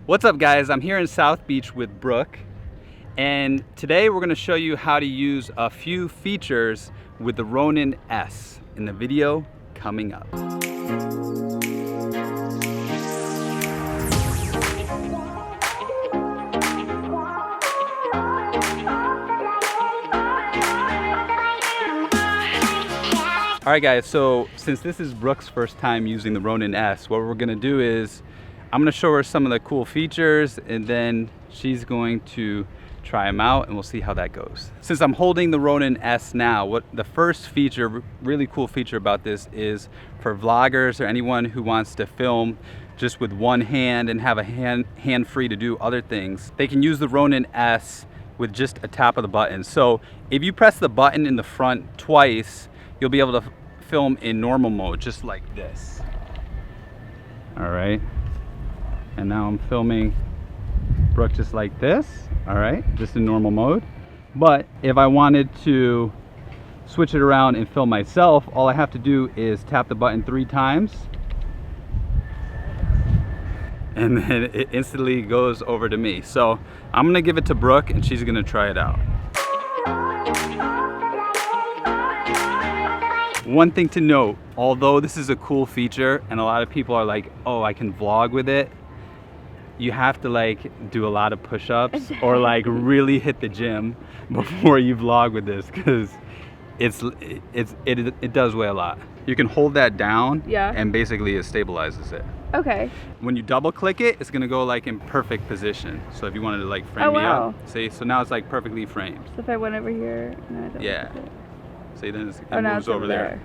What's up guys, I'm here in South Beach with Brooke, and today we're going to show you how to use a few features with the Ronin-S in the video coming up. Alright guys, so since this is Brooke's first time using the Ronin-S, what we're going to do is I'm going to show her some of the cool features and then she's going to try them out and we'll see how that goes. Since I'm holding the Ronin-S now, what the first feature, really cool feature about this is for vloggers or anyone who wants to film just with one hand and have a hand free to do other things, they can use the Ronin-S with just a tap of the button. So if you press the button in the front twice, you'll be able to film in normal mode, just like this. All right. And now I'm filming Brooke just like this, all right, just in normal mode. But if I wanted to switch it around and film myself, all I have to do is tap the button 3 times. And then it instantly goes over to me. So I'm gonna give it to Brooke and she's gonna try it out. One thing to note, although this is a cool feature and a lot of people are like, oh, I can vlog with it, you have to like do a lot of push-ups or like really hit the gym before you vlog with this, because it does weigh a lot. You can hold that down, yeah, and basically it stabilizes it. Okay. When you double click it, it's gonna go like in perfect position. So if you wanted to like frame me up, see, so now it's like perfectly framed. So if I went over here, and I double click it. See, then it moves over there.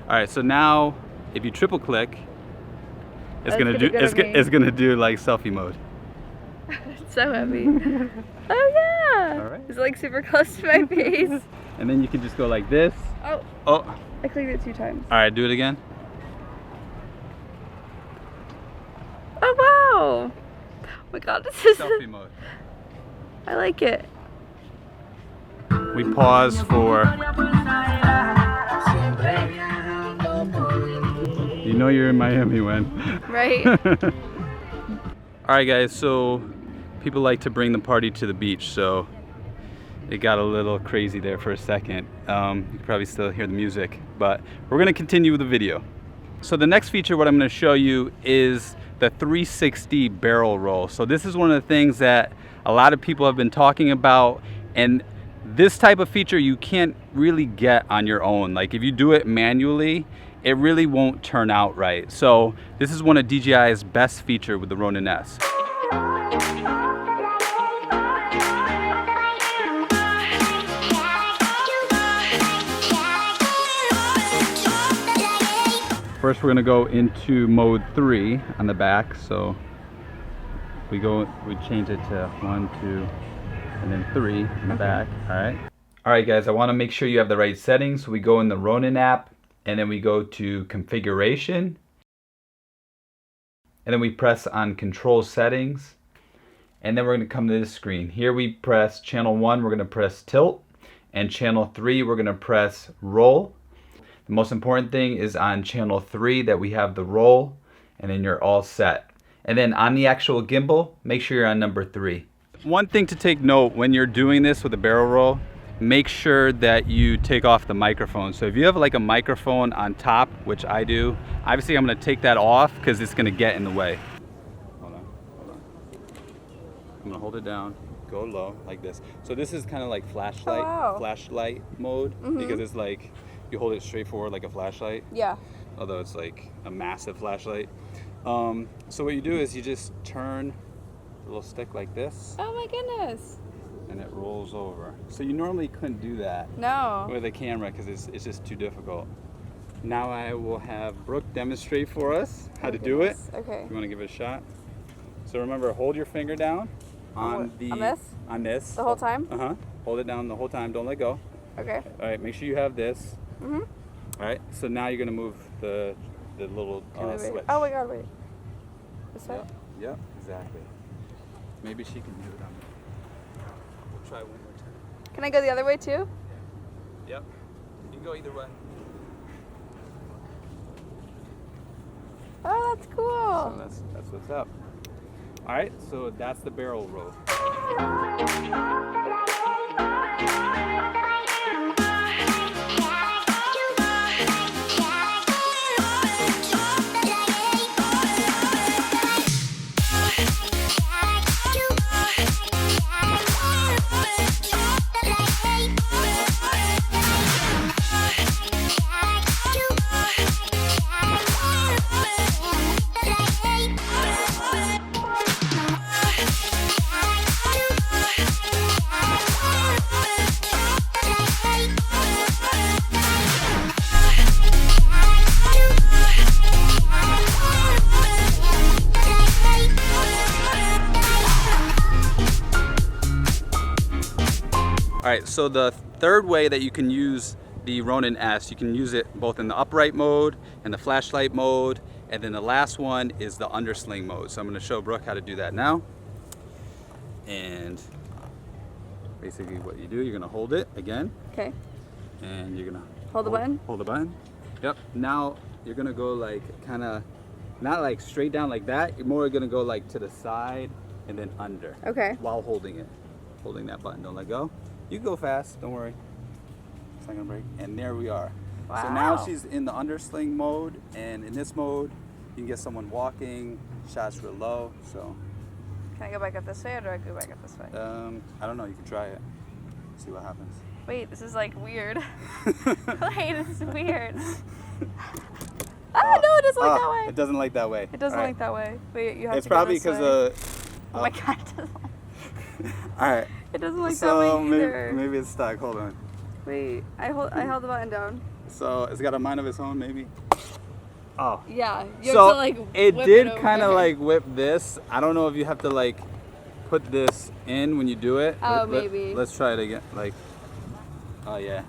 All right, so now if you triple click, it's gonna do like selfie mode. It's so heavy. Oh yeah. All right. It's like super close to my face. And then you can just go like this. Oh. I clicked it 2 times. All right, do it again. Oh wow. Oh my god, this is selfie mode. I like it. We pause for. You know you're in Miami when. Right. Alright guys, so people like to bring the party to the beach, so it got a little crazy there for a second. You can probably still hear the music, but we're going to continue with the video. So the next feature, what I'm going to show you is the 360 barrel roll. So this is one of the things that a lot of people have been talking about, and this type of feature you can't really get on your own. Like if you do it manually, it really won't turn out right. So this is one of DJI's best feature with the Ronin-S. First we're gonna go into mode 3 on the back. So we change it to 1, 2, and then 3 in the back. All right guys, I want to make sure you have the right settings. So we go in the Ronin app and then we go to configuration and then we press on control settings, and then we're going to come to this screen. Here we press channel 1, we're going to press tilt, and channel 3 we're going to press roll. The most important thing is on channel 3 that we have the roll, and then you're all set. And then on the actual gimbal, make sure you're on number 3. One thing to take note when you're doing this with a barrel roll, make sure that you take off the microphone. So if you have like a microphone on top, which I do, obviously I'm going to take that off because it's going to get in the way. Hold on. I'm going to hold it down, go low like this. So this is kind of like flashlight mode, because it's like you hold it straight forward like a flashlight. Yeah. Although it's like a massive flashlight. So what you do is you just turn a little stick like this. Oh my goodness. And it rolls over. So you normally couldn't do that with a camera because it's just too difficult. Now I will have Brooke demonstrate for us how to do it. Okay. You want to give it a shot? So remember, hold your finger down on this? The whole time? Hold it down the whole time. Don't let go. Okay. All right. Make sure you have this. All right. So now you're gonna move the little switch. Oh my god! Wait. This way? Yep. Exactly. Maybe she can do it on. We'll try one more time. Can I go the other way too? Yep. You can go either way. Oh, that's cool. So that's what's up. All right, so that's the barrel roll. Alright, so the third way that you can use the Ronin-S, you can use it both in the upright mode and the flashlight mode, and then the last one is the undersling mode. So I'm going to show Brooke how to do that now. And basically what you do, you're going to hold it again. Okay. And you're going to hold the button? Hold the button. Yep. Now you're going to go like kind of, not like straight down like that, you're more going to go like to the side and then under. Okay. While holding it. Holding that button, don't let go. You can go fast, don't worry. It's not gonna break. And there we are. Wow. So now she's in the undersling mode, and in this mode, you can get someone walking, shots real low, so. Can I go back up this way, or do I go back up this way? I don't know, you can try it. See what happens. Wait, this is like weird. Wait, this is weird. No, it doesn't like that way. It doesn't like that way. It doesn't like that way. Wait, you have it's to go probably this way. because Oh my god, it doesn't like Alright. It doesn't like that way either. Maybe it's stuck, hold on. Wait, I held the button down. So it's got a mind of its own, maybe? Oh. Yeah, you So have to like it whip did it over. kind of like whip this. I don't know if you have to like put this in when you do it. Oh, maybe. Let's try it again. Like, oh yeah.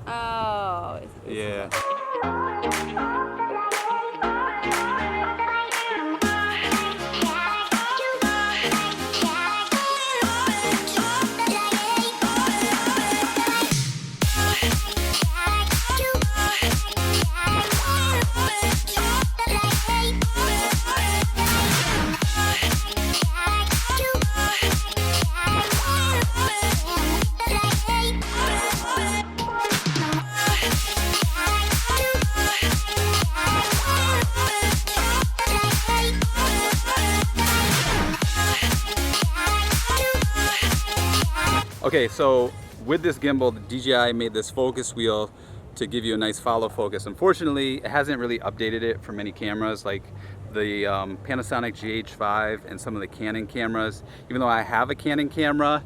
Oh. Yeah. Okay, so with this gimbal, the DJI made this focus wheel to give you a nice follow focus. Unfortunately, it hasn't really updated it for many cameras like the Panasonic GH5 and some of the Canon cameras. Even though I have a Canon camera,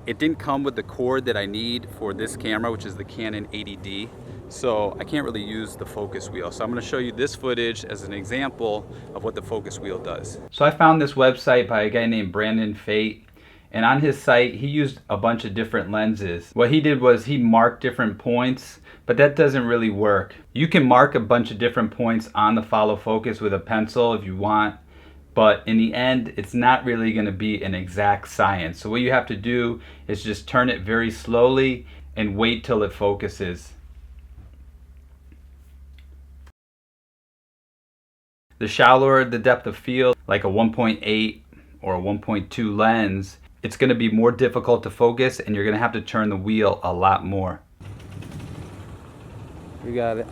it didn't come with the cord that I need for this camera, which is the Canon 80D. So I can't really use the focus wheel. So I'm going to show you this footage as an example of what the focus wheel does. So I found this website by a guy named Brandon Fate. And on his site, he used a bunch of different lenses. What he did was he marked different points, but that doesn't really work. You can mark a bunch of different points on the follow focus with a pencil if you want, but in the end, it's not really going to be an exact science. So what you have to do is just turn it very slowly and wait till it focuses. The shallower the depth of field, like a 1.8 or a 1.2 lens, it's going to be more difficult to focus, and you're going to have to turn the wheel a lot more. We got it.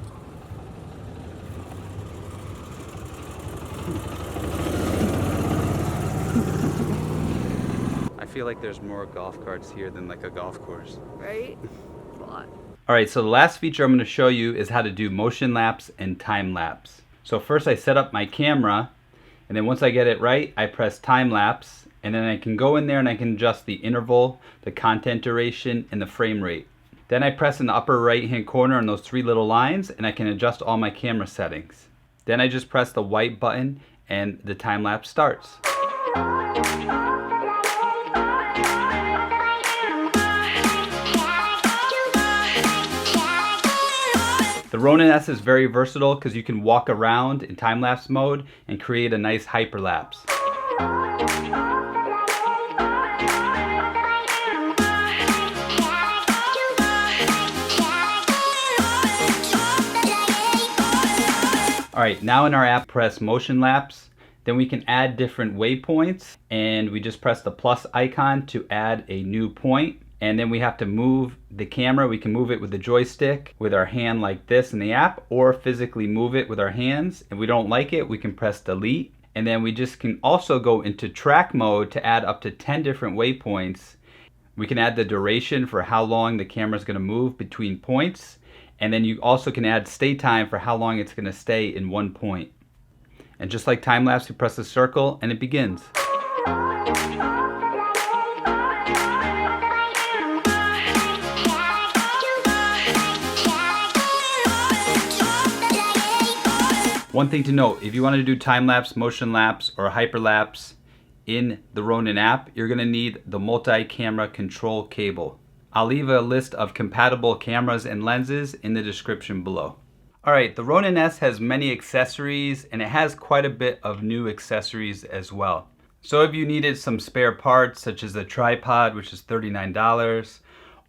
I feel like there's more golf carts here than like a golf course. Right? It's a lot. Alright, so the last feature I'm going to show you is how to do motion lapse and time lapse. So first I set up my camera, and then once I get it right, I press time lapse. And then I can go in there and I can adjust the interval, the content duration, and the frame rate. Then I press in the upper right hand corner on those three little lines, and I can adjust all my camera settings. Then I just press the white button and the time lapse starts. The Ronin-S is very versatile because you can walk around in time lapse mode and create a nice hyperlapse. All right, now in our app, press Motionlapse. Then we can add different waypoints, and we just press the plus icon to add a new point. And then we have to move the camera. We can move it with the joystick with our hand like this in the app, or physically move it with our hands. If we don't like it, we can press delete. And then we just can also go into track mode to add up to 10 different waypoints. We can add the duration for how long the camera is going to move between points. And then you also can add stay time for how long it's going to stay in one point. And just like time lapse, we press the circle and it begins. One thing to note, if you want to do time lapse, motion lapse, or hyperlapse in the Ronin app, you're going to need the multi-camera control cable. I'll leave a list of compatible cameras and lenses in the description below. Alright, the Ronin-S has many accessories, and it has quite a bit of new accessories as well. So if you needed some spare parts, such as a tripod, which is $39,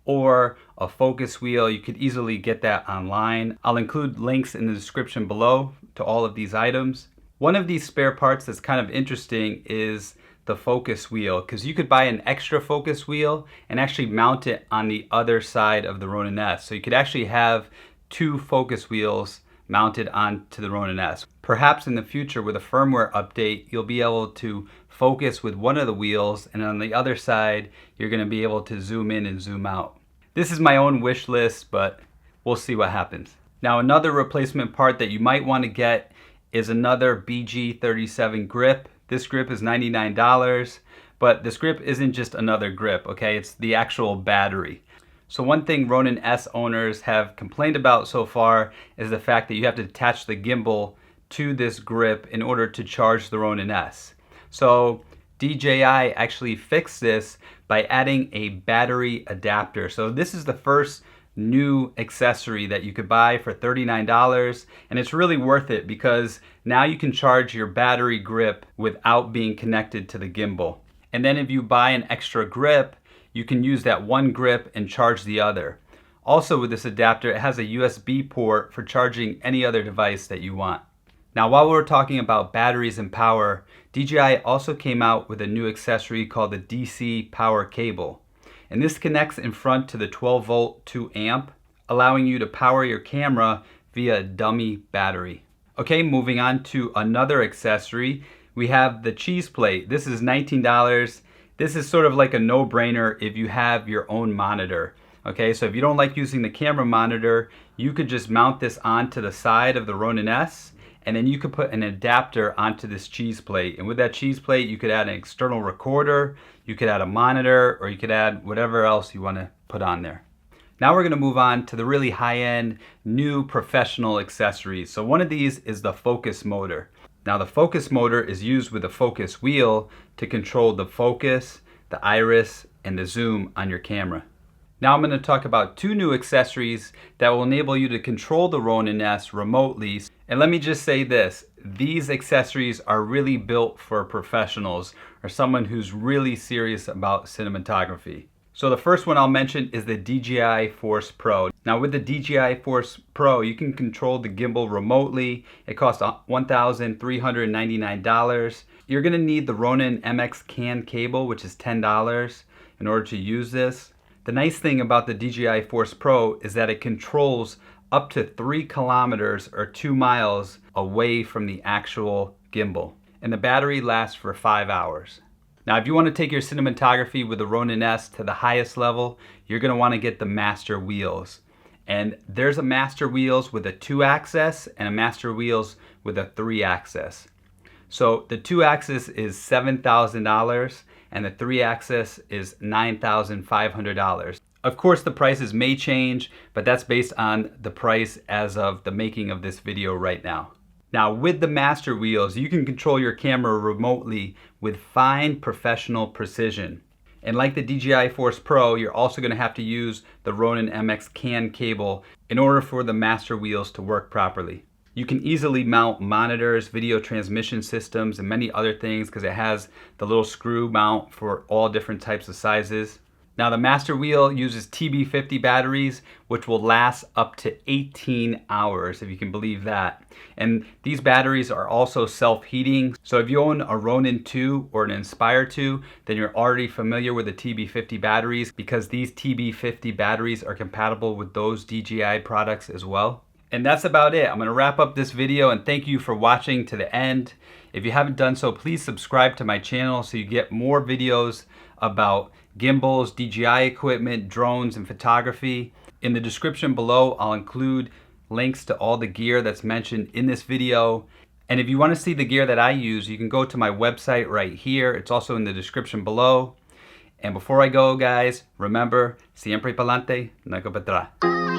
or a focus wheel, you could easily get that online. I'll include links in the description below to all of these items. One of these spare parts that's kind of interesting is the focus wheel, because you could buy an extra focus wheel and actually mount it on the other side of the Ronin-S. So you could actually have two focus wheels mounted onto the Ronin-S. Perhaps in the future with a firmware update, you'll be able to focus with one of the wheels, and on the other side, you're going to be able to zoom in and zoom out. This is my own wish list, but we'll see what happens. Now, another replacement part that you might want to get is another BG37 grip. This grip is $99, but this grip isn't just another grip, okay? It's the actual battery. So one thing Ronin-S owners have complained about so far is the fact that you have to attach the gimbal to this grip in order to charge the Ronin-S. So DJI actually fixed this by adding a battery adapter. So this is the first new accessory that you could buy for $39, and it's really worth it because now you can charge your battery grip without being connected to the gimbal. And then if you buy an extra grip, you can use that one grip and charge the other. Also with this adapter, it has a USB port for charging any other device that you want. Now while we're talking about batteries and power, DJI also came out with a new accessory called the DC power cable. And this connects in front to the 12 volt 2 amp, allowing you to power your camera via a dummy battery. Okay, moving on to another accessory. We have the cheese plate. This is $19. This is sort of like a no-brainer if you have your own monitor. Okay, so if you don't like using the camera monitor, you could just mount this onto the side of the Ronin-S, and then you could put an adapter onto this cheese plate. And with that cheese plate, you could add an external recorder, you could add a monitor, or you could add whatever else you want to put on there. Now we're going to move on to the really high-end, new professional accessories. So one of these is the focus motor. Now the focus motor is used with the focus wheel to control the focus, the iris, and the zoom on your camera. Now I'm going to talk about two new accessories that will enable you to control the Ronin-S remotely. And let me just say this, these accessories are really built for professionals or someone who's really serious about cinematography. So the first one I'll mention is the DJI Force Pro. Now with the DJI Force Pro, you can control the gimbal remotely. It costs $1,399. You're going to need the Ronin MX CAN cable, which is $10 in order to use this. The nice thing about the DJI Force Pro is that it controls up to 3 kilometers or 2 miles away from the actual gimbal. And the battery lasts for 5 hours. Now if you want to take your cinematography with the Ronin-S to the highest level, you're going to want to get the master wheels. And there's a master wheels with a 2-axis and a master wheels with a 3-axis. So the 2-axis is $7,000 and the 3-axis is $9,500. Of course the prices may change, but that's based on the price as of the making of this video right now. Now with the master wheels, you can control your camera remotely with fine professional precision. And like the DJI Force Pro, you're also going to have to use the Ronin MX CAN cable in order for the master wheels to work properly. You can easily mount monitors, video transmission systems, and many other things because it has the little screw mount for all different types of sizes. Now the master wheel uses TB50 batteries, which will last up to 18 hours, if you can believe that. And these batteries are also self-heating. So if you own a Ronin 2 or an Inspire 2, then you're already familiar with the TB50 batteries, because these TB50 batteries are compatible with those DJI products as well. And that's about it. I'm gonna wrap up this video and thank you for watching to the end. If you haven't done so, please subscribe to my channel so you get more videos about gimbals, DJI equipment, drones, and photography. In the description below, I'll include links to all the gear that's mentioned in this video. And if you want to see the gear that I use, you can go to my website right here. It's also in the description below. And before I go, guys, remember, siempre pa'lante, no hay que para atrás.